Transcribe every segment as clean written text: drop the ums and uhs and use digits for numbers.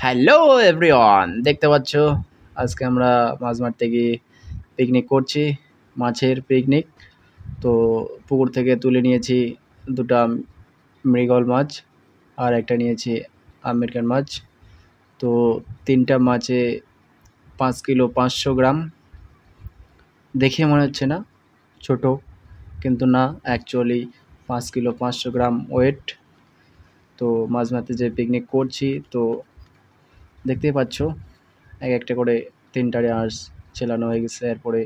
Hello everyone, দেখতে পাচ্ছ আজকে আমরা মাছ মারতে গিয়ে পিকনিক করছি। মাছের পিকনিক। তো পুকুর থেকে তুলে নিয়েছি দুটা মৃগল মাছ আর একটা নিয়েছি আমেরিকান মাছ। তো তিনটা মাছে 5 কিলো 500 গ্রাম। দেখে মনে হচ্ছে না ছোট, কিন্তু না, অ্যাকচুয়ালি 5 কিলো 500 গ্রাম ওয়েট। তো মাছ মারতে যে পিকনিক করছি, তো দেখতেই পাচ্ছ এক একটা করে 3টা আঁশ ছেলানো হয়ে গেছে। এরপরে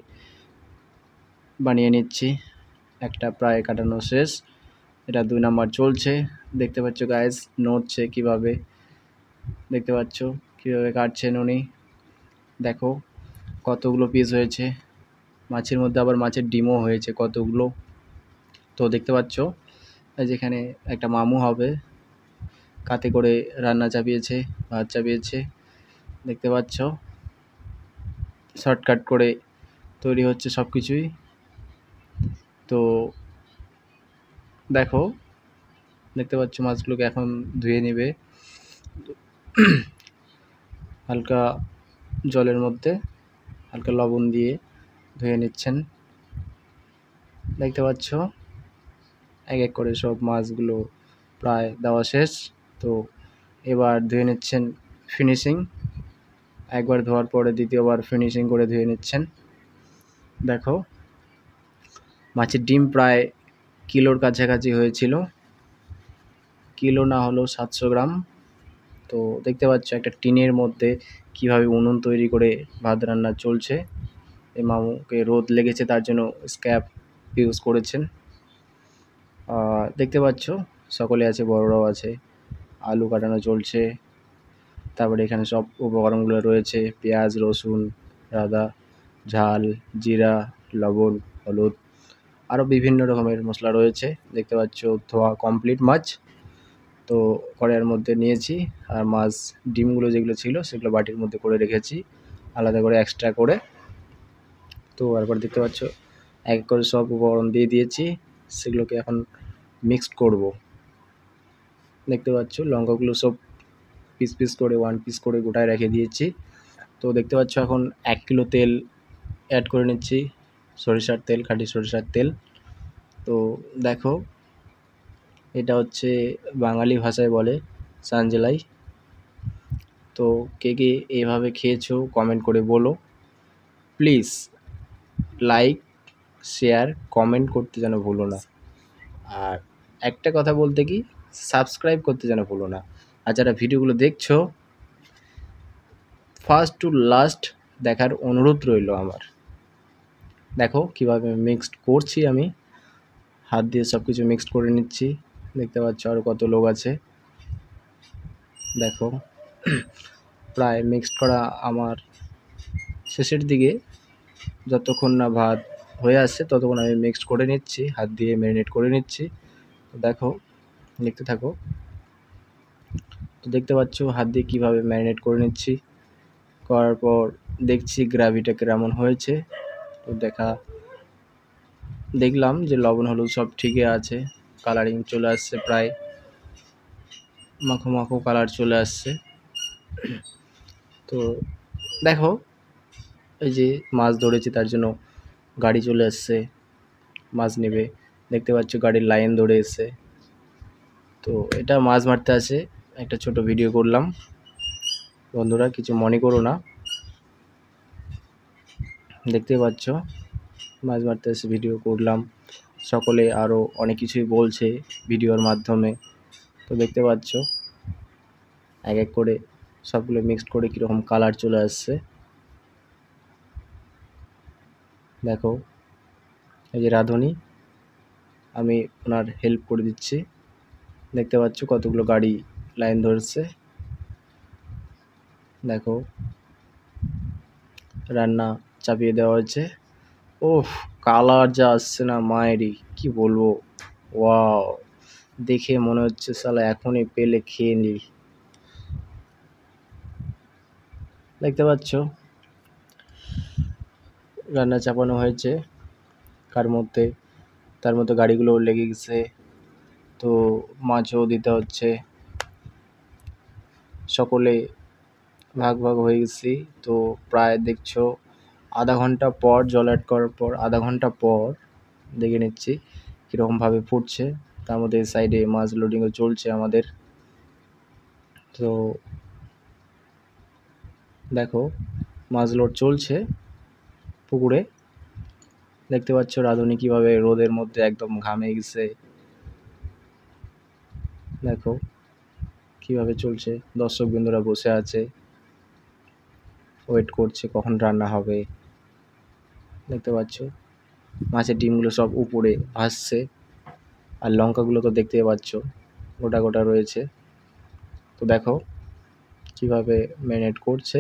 বানিয়ে নিচ্ছি, একটা প্রায় কাটানো শেষ, এটা 2 নাম্বার চলছে। দেখতে পাচ্ছ গাইস নড়ছে কিভাবে, দেখতে পাচ্ছ কিভাবে কাটছেন উনি। দেখো কতগুলো পিস হয়েছে, মাছের মধ্যে আবার মাছের ডিমও হয়েছে কতগুলো। তো দেখতে পাচ্ছ এই যেখানে একটা মামু হবে, কাতে করে রান্না চাপিয়েছে, ভাত চাপিয়েছে। দেখতে পাচ্ছ শর্টকাট করে তৈরি হচ্ছে সব কিছুই। তো দেখো, দেখতে পাচ্ছ মাছগুলোকে এখন ধুয়ে নেবে হালকা জলের মধ্যে, হালকা লবণ দিয়ে ধুয়ে নিচ্ছেন। দেখতে পাচ্ছ এক এক করে সব মাছগুলো প্রায় দেওয়া শেষ। তো এবার ধুয়ে নিচ্ছেন ফিনিশিং, একবার ধোয়ার পরে দ্বিতীয়বার ফিনিশিং করে ধুয়ে নিচ্ছেন। দেখো মাছের ডিম প্রায় কিলোর কাছাকাছি হয়েছিল, কিলো না হলেও 700 গ্রাম। তো দেখতে পাচ্ছ একটা টিনের মধ্যে কিভাবে উনুন তৈরি করে ভাত রান্না চলছে। এই মামুকে রোদ লেগেছে তার জন্য স্ক্যাপ ইউজ করেছেন। দেখতে পাচ্ছ সকলে আছে, বড়রাও আছে, আলু কাটানো চলছে। তারপরে এখানে সব উপকরণগুলো রয়েছে, পেঁয়াজ, রসুন, আদা, ঝাল, জিরা, লবণ, হলুদ, আরও বিভিন্ন রকমের মশলা রয়েছে। দেখতে পাচ্ছ ধোয়া কমপ্লিট মাছ। তো কড়াইয়ের মধ্যে নিয়েছি, আর মাছ ডিমগুলো যেগুলো ছিল সেগুলো বাটির মধ্যে করে রেখেছি আলাদা করে এক্সট্রা করে। তো তারপর দেখতে পাচ্ছ এক এক করে সব উপকরণ দিয়ে দিয়েছি, সেগুলোকে এখন মিক্সড করব। দেখতে পাচ্ছ লঙ্কাগুলো সব পিস পিস করে 1 পিস করে গোটায় রেখে দিয়েছি। তো দেখতে পাচ্ছ এখন 1 কিলো তেল অ্যাড করে নিচ্ছি, সরিষার তেল, খাঁটি সরিষার তেল। তো দেখো এটা হচ্ছে বাঙালি ভাষায় বলে সানজেলাই। তো কে কে এভাবে খেয়েছো কমেন্ট করে বলো প্লিজ। লাইক, শেয়ার, কমেন্ট করতে যেন ভুলো না। আর একটা কথা বলতে কি, সাবস্ক্রাইব করতে যেন ভুলো না। আর যারা ভিডিওগুলো দেখছো, ফার্স্ট টু লাস্ট দেখার অনুরোধ রইল আমার। দেখো কিভাবে মিক্সড করছি, আমি হাত দিয়ে সব কিছু মিক্সড করে নিচ্ছি। দেখতে পাচ্ছ আরও কত লোক আছে। দেখো প্রায় মিক্সড করা আমার শেষের দিকে, যতক্ষণ না ভাত হয়ে আসছে ততক্ষণ আমি মিক্সড করে নিচ্ছি, হাত দিয়ে ম্যারিনেট করে নিচ্ছি। দেখো দেখতে থাকো। তো দেখতে পাচ্ছ হাত দিয়ে কীভাবে ম্যারিনেট করে নিচ্ছি, করার পর দেখছি গ্রাভিটা কেমন হয়েছে। তো দেখলাম যে লবণ হলুদ সব ঠিকই আছে, কালারিং চলে আসছে, প্রায় মাখো মাখো কালার চলে আসছে। তো দেখো এই যে মাছ ধরেছি তার জন্য গাড়ি চলে আসছে, মাছ নেবে। দেখতে পাচ্ছ গাড়ির লাইন ধরে এসছে। তো এটা মাছ মারতে আসে একটা ছোট ভিডিও করলাম, বন্ধুরা কিছু মনে করো না। দেখতে পাচ্ছ মাছ মারতে এসে ভিডিও করলাম, সকলে আরও অনেক কিছুই বলছে ভিডিওর মাধ্যমে। তো দেখতে পাচ্ছ এক এক করে সবগুলো মিক্সড করে কীরকম কালার চলে আসছে। দেখো এই যে রাঁধুনি, আমি ওনার হেল্প করে দিচ্ছি। দেখতে পাচ্ছ কতগুলো গাড়ি লাইন ধরছে। দেখো রান্না চাপিয়ে দেওয়া হয়েছে। ওফ, কালার যা আসছে না মায়েরই, কি বলবো। ওয়াও, দেখে মনে হচ্ছে শালা এখনই পেলে খেয়ে নি। দেখতে পাচ্ছ রান্না চাপানো হয়েছে, তার মধ্যে গাড়িগুলো লেগে গেছে। তো মাছও দিতে হচ্ছে, সকলে ভাগ ভাগ হয়ে গেছি। তো প্রায় দেখছো আধা ঘন্টা পর জল অ্যাড করার পর আধা ঘন্টা পর দেখে নিচ্ছি কীরকমভাবে ফুটছে। তার মধ্যে সাইডে মাছ লোডিংও চলছে আমাদের। তো দেখো মাছ লোড চলছে পুকুরে। দেখতে পাচ্ছ রাঁধুনি কীভাবে রোদের মধ্যে একদম ঘামে গেছে। দেখো কীভাবে চলছে, দর্শক বিন্দুরা বসে আছে, ওয়েট করছে কখন রান্না হবে। দেখতে পাচ্ছ মাছের ডিমগুলো সব উপরে ভাসছে, আর লঙ্কাগুলো তো দেখতেই পাচ্ছ গোটা গোটা রয়েছে। তো দেখো কীভাবে ম্যারিনেট করছে,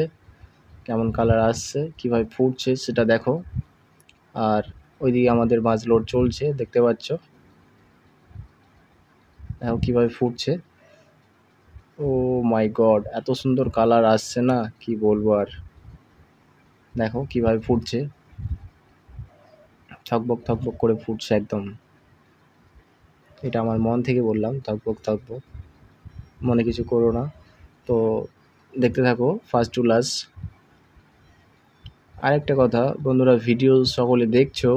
কেমন কালার আসছে, কীভাবে ফুটছে সেটা দেখো। আর ওইদিকে আমাদের মাছ লোড চলছে, দেখতে পাচ্ছ দেখো কীভাবে ফুটছে। ও মাই গড, এত সুন্দর কালার আসছে না, কি বলবো আর। দেখো কীভাবে ফুটছে, থকবক থকবক করে ফুটছে একদম। এটা আমার মন থেকে বললাম, থকবক থকবক, মনে কিছু করো না। তো দেখতে থাকো ফার্স্ট টু লাস্ট। আরেকটা কথা বন্ধুরা, ভিডিও সকলে দেখছো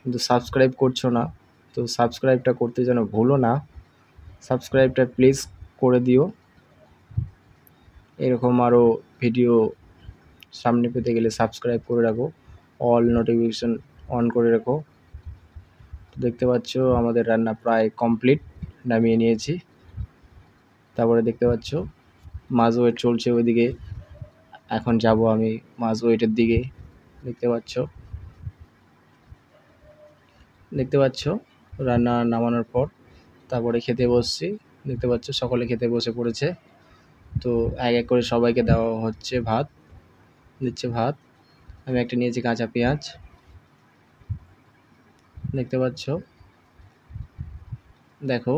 কিন্তু সাবস্ক্রাইব করছো না, তো সাবস্ক্রাইবটা করতে যেন ভুলো না। সাবস্ক্রাইবটা প্লিজ করে দিও। এরকম আরও ভিডিও সামনে পেতে গেলে সাবস্ক্রাইব করে রাখো, অল নোটিফিকেশান অন করে রাখো। দেখতে পাচ্ছ আমাদের রান্না প্রায় কমপ্লিট, নামিয়ে নিয়েছি। তারপরে দেখতে পাচ্ছ মাছ ওয়েট চলছে ওইদিকে, এখন যাব আমি মাছ ওয়েটের দিকে। দেখতে পাচ্ছ রান্না নামানোর পর তারপরে খেতে বসছি। দেখতে পাচ্ছ সকলে খেতে বসে পড়েছে। তো এক এক করে সবাইকে দেওয়া হচ্ছে ভাত, দিচ্ছে ভাত। আমি একটা নিয়েছি কাঁচা পেঁয়াজ, দেখতে পাচ্ছ। দেখো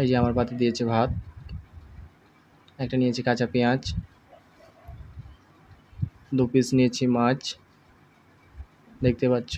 এই যে আমার পাতে দিয়েছে ভাত, একটা নিয়েছি কাঁচা পেঁয়াজ, 2 পিস নিয়েছি মাছ, দেখতে পাচ্ছ।